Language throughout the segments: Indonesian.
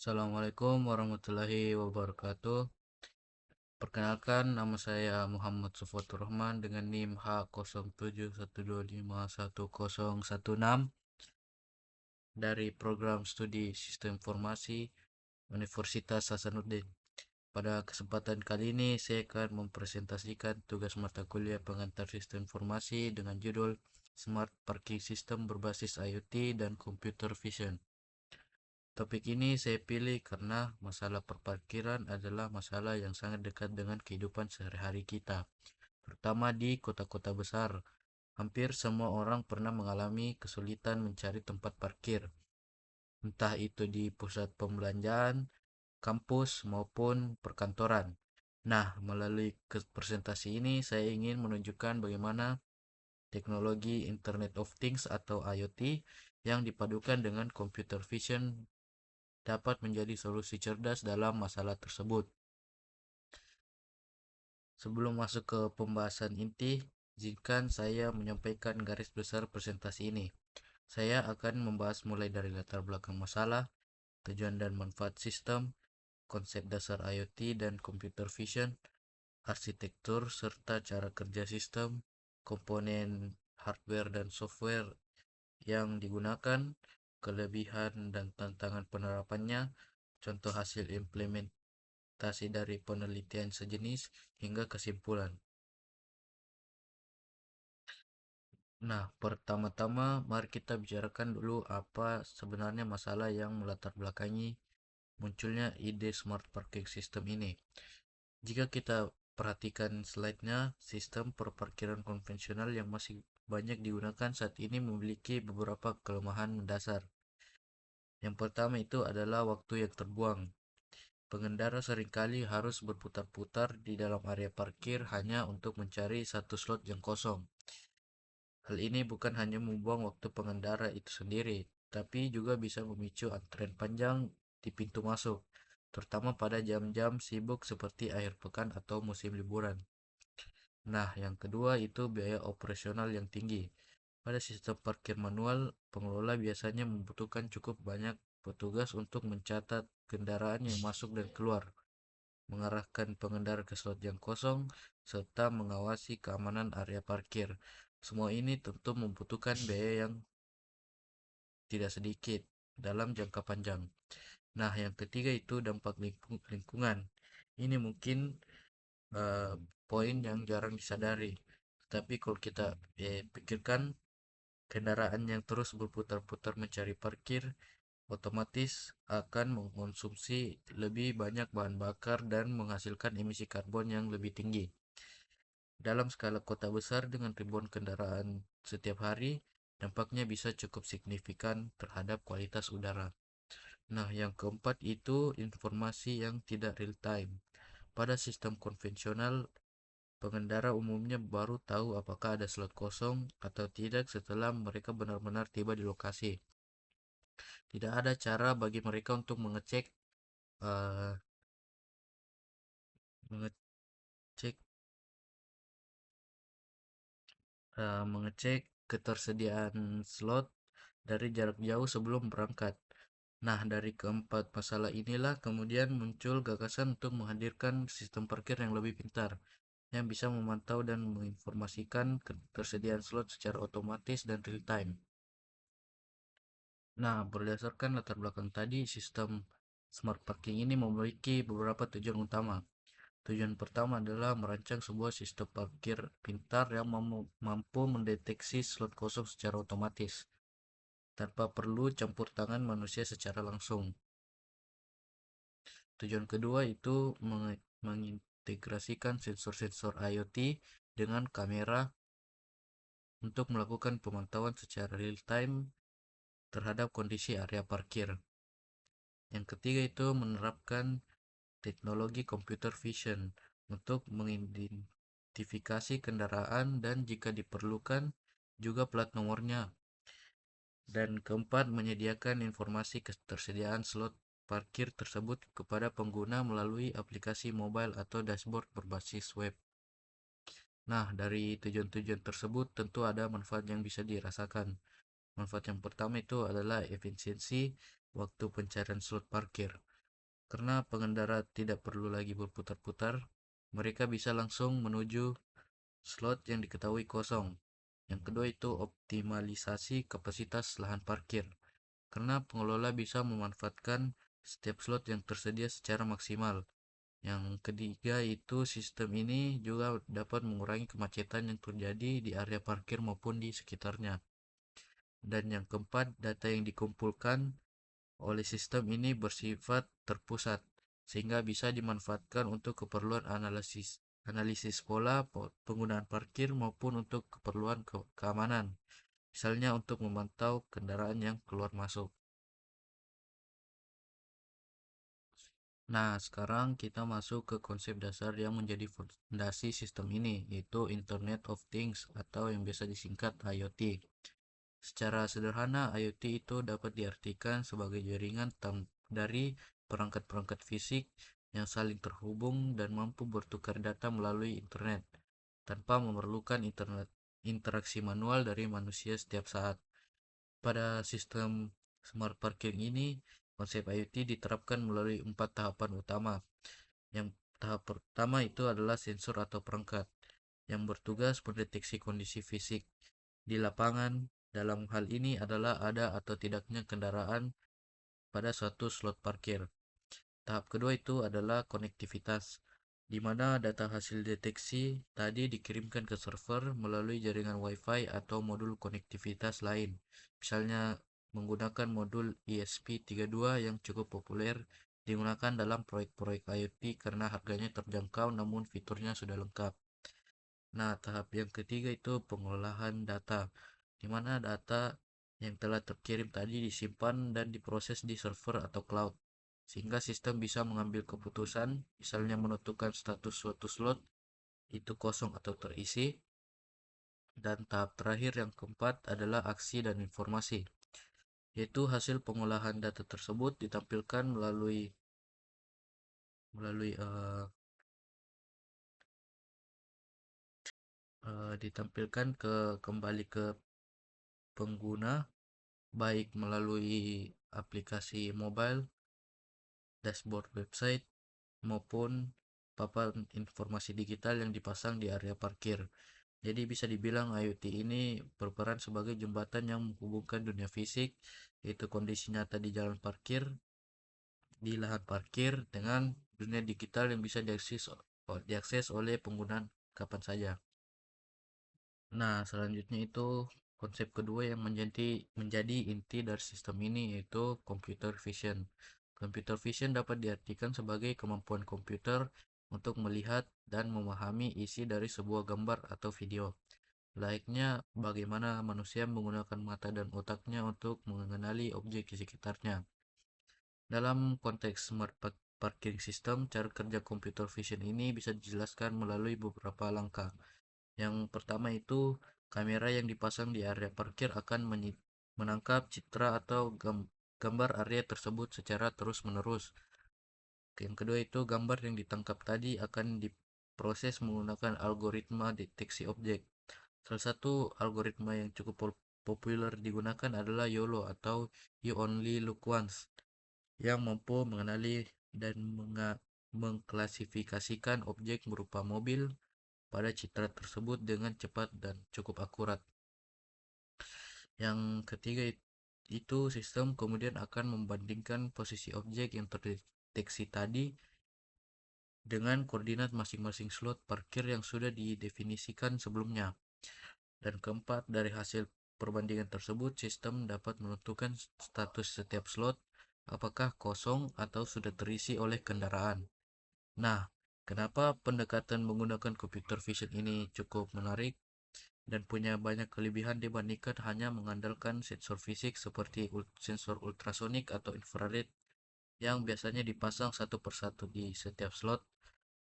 Assalamualaikum warahmatullahi wabarakatuh. Perkenalkan, nama saya Muhammad Sufotur Rahman dengan NIM H0712511016 dari Program Studi Sistem Informasi Universitas Hasanuddin. Pada kesempatan kali ini, saya akan mempresentasikan tugas mata kuliah pengantar sistem informasi dengan judul Smart Parking System berbasis IoT dan Computer Vision. Topik ini saya pilih karena masalah perparkiran adalah masalah yang sangat dekat dengan kehidupan sehari-hari kita, terutama di kota-kota besar. Hampir semua orang pernah mengalami kesulitan mencari tempat parkir, entah itu di pusat pembelanjaan, kampus, maupun perkantoran. Nah, melalui presentasi ini saya ingin menunjukkan bagaimana teknologi Internet of Things atau IoT yang dipadukan dengan computer vision dapat menjadi solusi cerdas dalam masalah tersebut. Sebelum masuk ke pembahasan inti, izinkan saya menyampaikan garis besar presentasi ini. Saya akan membahas mulai dari latar belakang masalah, tujuan dan manfaat sistem, konsep dasar IoT dan computer vision, arsitektur serta cara kerja sistem, komponen hardware dan software yang digunakan, kelebihan dan tantangan penerapannya, contoh hasil implementasi dari penelitian sejenis, hingga kesimpulan. Nah, pertama-tama mari kita bicarakan dulu apa sebenarnya masalah yang melatar belakangi munculnya ide smart parking system ini. Jika kita perhatikan slide-nya, sistem perparkiran konvensional yang masih banyak digunakan saat ini memiliki beberapa kelemahan mendasar. Yang pertama itu adalah waktu yang terbuang. Pengendara seringkali harus berputar-putar di dalam area parkir hanya untuk mencari satu slot yang kosong. Hal ini bukan hanya membuang waktu pengendara itu sendiri, tapi juga bisa memicu antrean panjang di pintu masuk, terutama pada jam-jam sibuk seperti akhir pekan atau musim liburan. Nah, yang kedua itu biaya operasional yang tinggi. Pada sistem parkir manual, pengelola biasanya membutuhkan cukup banyak petugas untuk mencatat kendaraan yang masuk dan keluar, mengarahkan pengendara ke slot yang kosong, serta mengawasi keamanan area parkir. Semua ini tentu membutuhkan biaya yang tidak sedikit dalam jangka panjang. Nah, yang ketiga itu dampak lingkungan. Ini mungkin eh, poin yang jarang disadari. Tapi kalau kita pikirkan kendaraan yang terus berputar-putar mencari parkir, otomatis akan mengkonsumsi lebih banyak bahan bakar dan menghasilkan emisi karbon yang lebih tinggi. Dalam skala kota besar dengan ribuan kendaraan setiap hari, dampaknya bisa cukup signifikan terhadap kualitas udara. Nah, yang keempat itu informasi yang tidak real time. Pada sistem konvensional, pengendara umumnya baru tahu apakah ada slot kosong atau tidak setelah mereka benar-benar tiba di lokasi. Tidak ada cara bagi mereka untuk uh, mengecek mengecek ketersediaan slot dari jarak jauh sebelum berangkat. Nah, dari keempat masalah inilah kemudian muncul gagasan untuk menghadirkan sistem parkir yang lebih pintar, yang bisa memantau dan menginformasikan ketersediaan slot secara otomatis dan real time. Nah, berdasarkan latar belakang tadi, sistem smart parking ini memiliki beberapa tujuan utama. Tujuan pertama adalah merancang sebuah sistem parkir pintar yang mampu mendeteksi slot kosong secara otomatis, tanpa perlu campur tangan manusia secara langsung. Tujuan kedua itu mengintegrasikan sensor-sensor IoT dengan kamera untuk melakukan pemantauan secara real time terhadap kondisi area parkir. Yang ketiga itu menerapkan teknologi computer vision untuk mengidentifikasi kendaraan dan jika diperlukan juga plat nomornya. Dan keempat, menyediakan informasi ketersediaan slot parkir tersebut kepada pengguna melalui aplikasi mobile atau dashboard berbasis web. Nah, dari tujuan-tujuan tersebut tentu ada manfaat yang bisa dirasakan. Manfaat yang pertama itu adalah efisiensi waktu pencarian slot parkir. karena pengendara tidak perlu lagi berputar-putar, mereka bisa langsung menuju slot yang diketahui kosong. Yang kedua itu optimalisasi kapasitas lahan parkir, karena pengelola bisa memanfaatkan setiap slot yang tersedia secara maksimal. Yang ketiga itu sistem ini juga dapat mengurangi kemacetan yang terjadi di area parkir maupun di sekitarnya. Dan yang keempat, data yang dikumpulkan oleh sistem ini bersifat terpusat, sehingga bisa dimanfaatkan untuk keperluan analisis pola penggunaan parkir maupun untuk keperluan keamanan. Misalnya untuk memantau kendaraan yang keluar masuk. Nah, sekarang kita masuk ke konsep dasar yang menjadi fondasi sistem ini, yaitu Internet of Things atau yang biasa disingkat IoT. Secara sederhana, IoT itu dapat diartikan sebagai jaringan dari perangkat-perangkat fisik yang saling terhubung dan mampu bertukar data melalui internet, tanpa memerlukan interaksi manual dari manusia setiap saat. Pada sistem smart parking ini, konsep IoT diterapkan melalui 4 tahapan utama. Yang tahap pertama itu adalah sensor atau perangkat yang bertugas mendeteksi kondisi fisik di lapangan. Dalam hal ini adalah ada atau tidaknya kendaraan pada suatu slot parkir. Tahap kedua itu adalah konektivitas, di mana data hasil deteksi tadi dikirimkan ke server melalui jaringan Wi-Fi atau modul konektivitas lain. Misalnya menggunakan modul ESP32 yang cukup populer digunakan dalam proyek-proyek IoT karena harganya terjangkau namun fiturnya sudah lengkap. Nah, tahap yang ketiga itu pengolahan data, di mana data yang telah terkirim tadi disimpan dan diproses di server atau cloud, sehingga sistem bisa mengambil keputusan, misalnya menentukan status suatu slot itu kosong atau terisi. Dan tahap terakhir yang keempat adalah aksi dan informasi, yaitu hasil pengolahan data tersebut ditampilkan melalui ditampilkan kembali ke pengguna baik melalui aplikasi mobile, dashboard website, maupun papan informasi digital yang dipasang di area parkir. Jadi bisa dibilang IoT ini berperan sebagai jembatan yang menghubungkan dunia fisik, yaitu kondisi nyata di jalan parkir, di lahan parkir, dengan dunia digital yang bisa diakses oleh pengguna kapan saja. Nah, selanjutnya itu konsep kedua yang menjadi inti dari sistem ini yaitu computer vision. Computer vision dapat diartikan sebagai kemampuan komputer untuk melihat dan memahami isi dari sebuah gambar atau video. Layaknya bagaimana manusia menggunakan mata dan otaknya untuk mengenali objek di sekitarnya. Dalam konteks smart parking system, cara kerja computer vision ini bisa dijelaskan melalui beberapa langkah. Yang pertama itu kamera yang dipasang di area parkir akan menangkap citra atau gambar area tersebut secara terus-menerus. Yang kedua itu gambar yang ditangkap tadi akan diproses menggunakan algoritma deteksi objek. Salah satu algoritma yang cukup populer digunakan adalah YOLO atau You Only Look Once yang mampu mengenali dan mengklasifikasikan objek berupa mobil pada citra tersebut dengan cepat dan cukup akurat. Yang ketiga itu sistem kemudian akan membandingkan posisi objek yang terdeteksi tadi dengan koordinat masing-masing slot parkir yang sudah didefinisikan sebelumnya. Dan keempat, dari hasil perbandingan tersebut, sistem dapat menentukan status setiap slot, apakah kosong atau sudah terisi oleh kendaraan. Nah, kenapa pendekatan menggunakan computer vision ini cukup menarik dan punya banyak kelebihan dibandingkan hanya mengandalkan sensor fisik seperti sensor ultrasonik atau infrared yang biasanya dipasang satu persatu di setiap slot.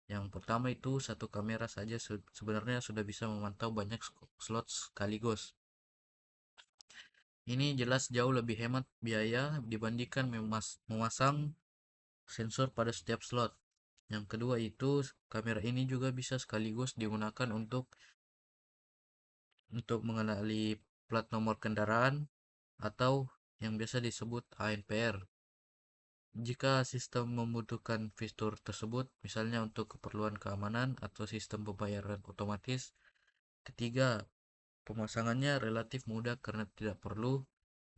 Yang pertama itu satu kamera saja sebenarnya sudah bisa memantau banyak slot sekaligus. Ini jelas jauh lebih hemat biaya dibandingkan memasang sensor pada setiap slot. Yang kedua itu kamera ini juga bisa sekaligus digunakan untuk mengenali plat nomor kendaraan atau yang biasa disebut ANPR. Jika sistem membutuhkan fitur tersebut, misalnya untuk keperluan keamanan atau sistem pembayaran otomatis. Ketiga, pemasangannya relatif mudah karena tidak perlu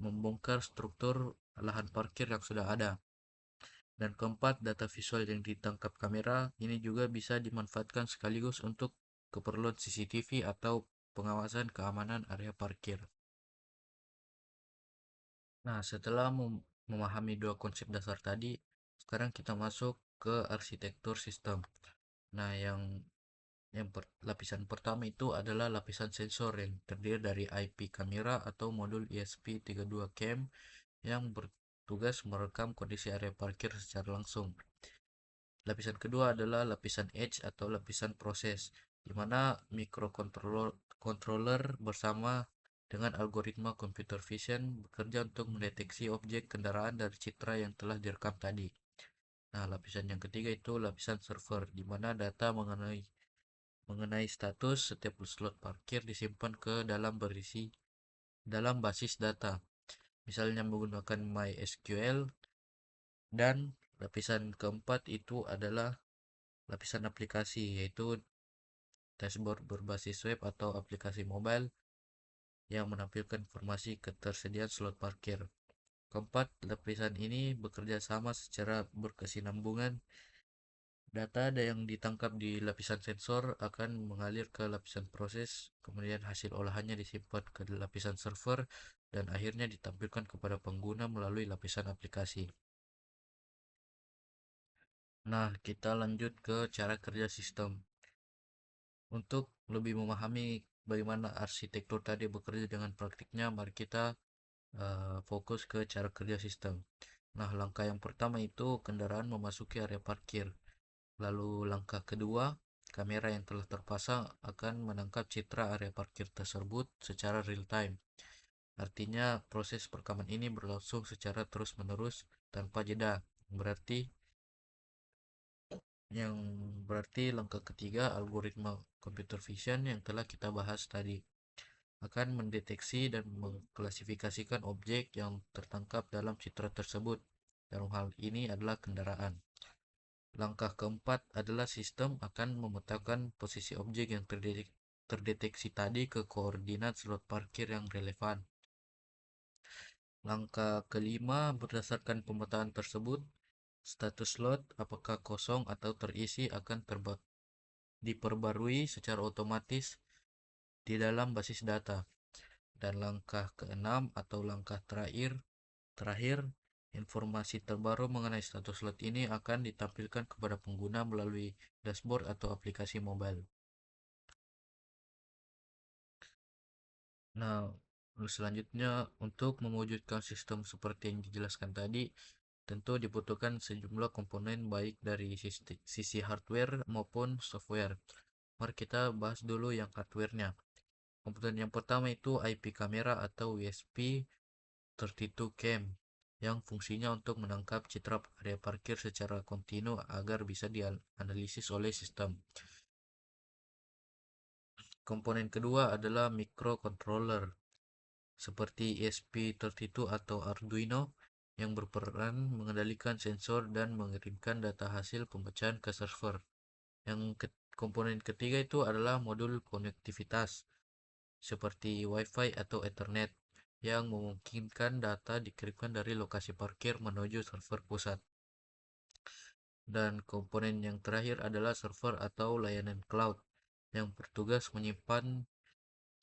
membongkar struktur lahan parkir yang sudah ada. Dan keempat, data visual yang ditangkap kamera ini juga bisa dimanfaatkan sekaligus untuk keperluan CCTV atau pengawasan keamanan area parkir. Nah, setelah memahami dua konsep dasar tadi, sekarang kita masuk ke arsitektur sistem. Nah, lapisan pertama itu adalah lapisan sensor yang terdiri dari IP kamera atau modul ESP32 cam yang bertugas merekam kondisi area parkir secara langsung. Lapisan kedua adalah lapisan edge atau lapisan proses, di mana microcontroller bersama dengan algoritma computer vision bekerja untuk mendeteksi objek kendaraan dari citra yang telah direkam tadi. Nah, lapisan yang ketiga itu lapisan server, di mana data mengenai status setiap slot parkir disimpan ke dalam basis data, misalnya menggunakan MySQL. Dan lapisan keempat itu adalah lapisan aplikasi, yaitu dashboard berbasis web atau aplikasi mobile yang menampilkan informasi ketersediaan slot parkir. Keempat, lapisan ini bekerja sama secara berkesinambungan. Data yang ditangkap di lapisan sensor akan mengalir ke lapisan proses, kemudian hasil olahannya disimpan ke lapisan server, dan akhirnya ditampilkan kepada pengguna melalui lapisan aplikasi. Nah, kita lanjut ke cara kerja sistem. Untuk lebih memahami bagaimana arsitektur tadi bekerja dengan praktiknya, mari kita fokus ke cara kerja sistem. Nah, langkah yang pertama itu kendaraan memasuki area parkir. Lalu langkah kedua, kamera yang telah terpasang akan menangkap citra area parkir tersebut secara real time. Artinya proses perekaman ini berlangsung secara terus-menerus tanpa jeda. Berarti yang berarti langkah ketiga, algoritma computer vision yang telah kita bahas tadi akan mendeteksi dan mengklasifikasikan objek yang tertangkap dalam citra tersebut. Dalam hal ini adalah kendaraan. Langkah keempat adalah sistem akan memetakan posisi objek yang terdeteksi tadi ke koordinat slot parkir yang relevan. Langkah kelima, berdasarkan pemetaan tersebut, status slot apakah kosong atau terisi akan diperbarui secara otomatis di dalam basis data. Dan langkah keenam atau langkah terakhir, informasi terbaru mengenai status slot ini akan ditampilkan kepada pengguna melalui dashboard atau aplikasi mobile. Nah, selanjutnya untuk mewujudkan sistem seperti yang dijelaskan tadi, tentu dibutuhkan sejumlah komponen baik dari sisi hardware maupun software. Mari kita bahas dulu yang hardware-nya. Komponen yang pertama itu IP kamera atau ESP32 cam yang fungsinya untuk menangkap citra area parkir secara kontinu agar bisa dianalisis oleh sistem. Komponen kedua adalah microcontroller seperti ESP32 atau Arduino yang berperan mengendalikan sensor dan mengirimkan data hasil pemecahan ke server. Komponen ketiga itu adalah modul konektivitas seperti Wi-Fi atau Ethernet yang memungkinkan data dikirimkan dari lokasi parkir menuju server pusat. Dan komponen yang terakhir adalah server atau layanan cloud yang bertugas menyimpan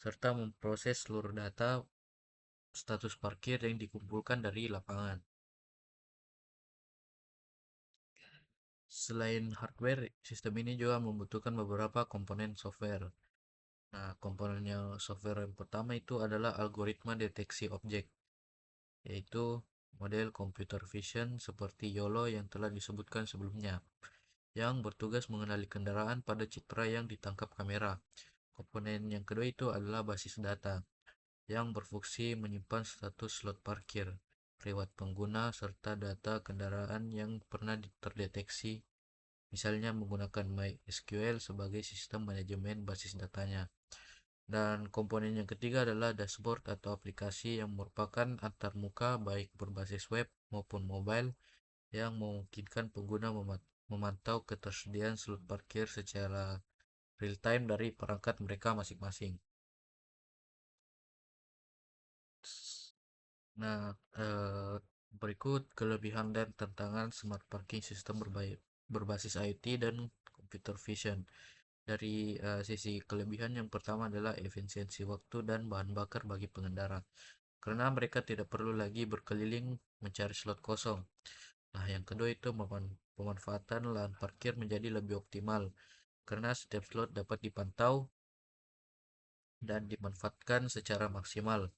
serta memproses seluruh data status parkir yang dikumpulkan dari lapangan. Selain hardware, sistem ini juga membutuhkan beberapa komponen software. Nah, komponennya software yang pertama itu adalah algoritma deteksi objek, yaitu model computer vision seperti YOLO yang telah disebutkan sebelumnya, yang bertugas mengenali kendaraan pada citra yang ditangkap kamera. Komponen yang kedua itu adalah basis data, yang berfungsi menyimpan status slot parkir, riwayat pengguna, serta data kendaraan yang pernah terdeteksi, misalnya menggunakan MySQL sebagai sistem manajemen basis datanya. Dan komponen yang ketiga adalah dashboard atau aplikasi yang merupakan antarmuka baik berbasis web maupun mobile yang memungkinkan pengguna memantau ketersediaan slot parkir secara real time dari perangkat mereka masing-masing. Nah, berikut kelebihan dan tantangan smart parking sistem berbasis IoT dan computer vision. Dari sisi kelebihan yang pertama adalah efisiensi waktu dan bahan bakar bagi pengendara. Karena mereka tidak perlu lagi berkeliling mencari slot kosong. Nah, yang kedua itu pemanfaatan lahan parkir menjadi lebih optimal karena setiap slot dapat dipantau dan dimanfaatkan secara maksimal.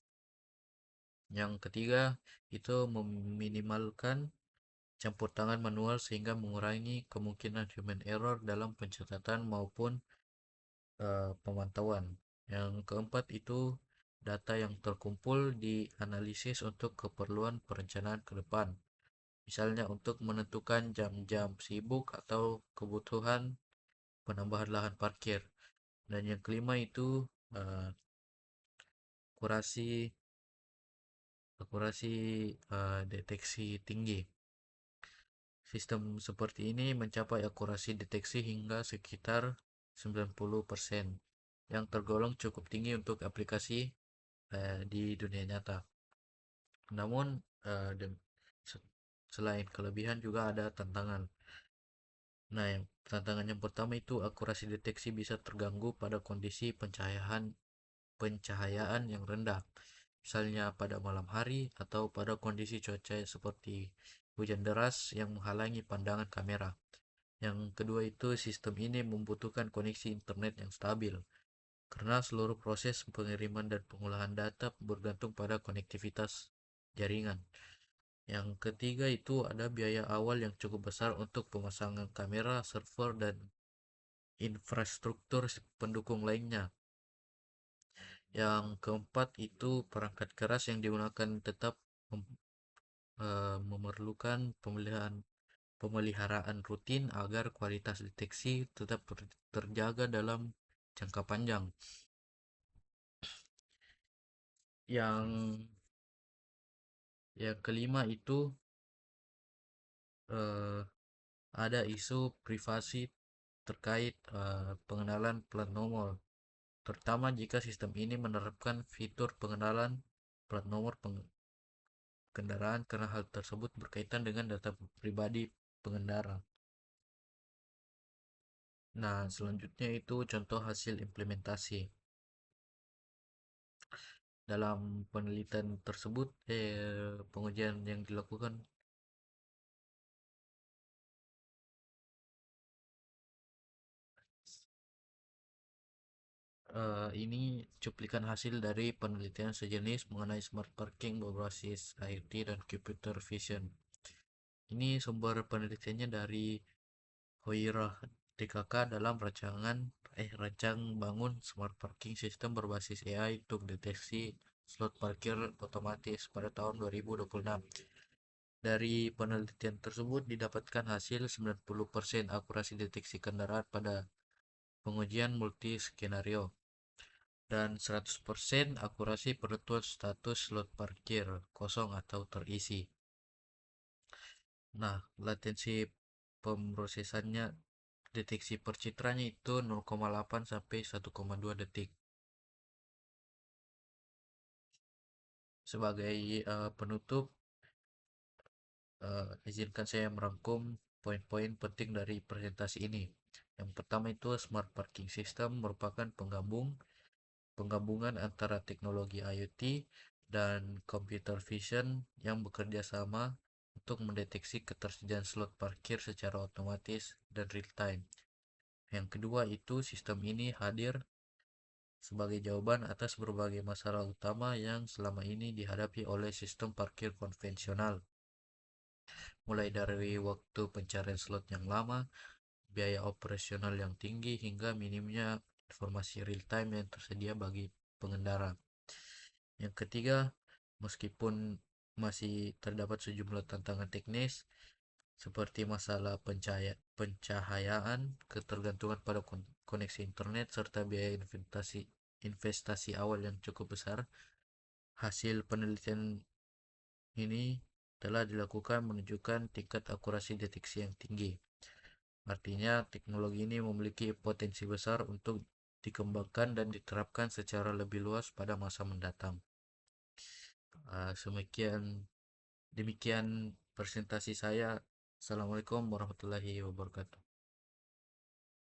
Yang ketiga itu meminimalkan campur tangan manual sehingga mengurangi kemungkinan human error dalam pencatatan maupun pemantauan. Yang keempat itu data yang terkumpul dianalisis untuk keperluan perencanaan ke depan. Misalnya untuk menentukan jam-jam sibuk atau kebutuhan penambahan lahan parkir. Dan yang kelima itu uh, akurasi akurasi deteksi tinggi. Sistem seperti ini mencapai akurasi deteksi hingga sekitar 90% yang tergolong cukup tinggi untuk aplikasi di dunia nyata. Namun selain kelebihan juga ada tantangan. Nah, tantangan yang pertama itu akurasi deteksi bisa terganggu pada kondisi pencahayaan yang rendah. Misalnya pada malam hari atau pada kondisi cuaca seperti hujan deras yang menghalangi pandangan kamera. Yang kedua itu sistem ini membutuhkan koneksi internet yang stabil karena seluruh proses pengiriman dan pengolahan data bergantung pada konektivitas jaringan. Yang ketiga itu ada biaya awal yang cukup besar untuk pemasangan kamera, server, dan infrastruktur pendukung lainnya. Yang keempat itu perangkat keras yang digunakan tetap memerlukan pemeliharaan rutin agar kualitas deteksi tetap terjaga dalam jangka panjang. Yang kelima itu eh, ada isu privasi terkait pengenalan plat nomor, terutama jika sistem ini menerapkan fitur pengenalan plat nomor kendaraan karena hal tersebut berkaitan dengan data pribadi pengendara. Nah, selanjutnya itu contoh hasil implementasi. Dalam penelitian tersebut, pengujian yang dilakukan ini cuplikan hasil dari penelitian sejenis mengenai smart parking berbasis IoT dan computer vision. Ini sumber penelitiannya dari Hoirah DKK dalam rancang bangun smart parking sistem berbasis AI untuk deteksi slot parkir otomatis pada tahun 2026. Dari penelitian tersebut didapatkan hasil 90% akurasi deteksi kendaraan pada pengujian multi skenario dan 100% akurasi penentuan status slot parkir kosong atau terisi. Nah, latensi pemrosesannya deteksi percitranya itu 0,8 sampai 1,2 detik. Sebagai penutup, izinkan saya merangkum poin-poin penting dari presentasi ini. Yang pertama itu smart parking system merupakan penggabungan antara teknologi IoT dan computer vision yang bekerja sama untuk mendeteksi ketersediaan slot parkir secara otomatis dan real time. Yang kedua itu sistem ini hadir sebagai jawaban atas berbagai masalah utama yang selama ini dihadapi oleh sistem parkir konvensional, mulai dari waktu pencarian slot yang lama, biaya operasional yang tinggi, hingga minimnya informasi real time yang tersedia bagi pengendara. Yang ketiga, meskipun masih terdapat sejumlah tantangan teknis seperti masalah pencahayaan, ketergantungan pada koneksi internet, serta biaya investasi awal yang cukup besar, hasil penelitian ini telah dilakukan menunjukkan tingkat akurasi deteksi yang tinggi. Artinya, teknologi ini memiliki potensi besar untuk dikembangkan dan diterapkan secara lebih luas pada masa mendatang. Demikian presentasi saya. Assalamualaikum warahmatullahi wabarakatuh.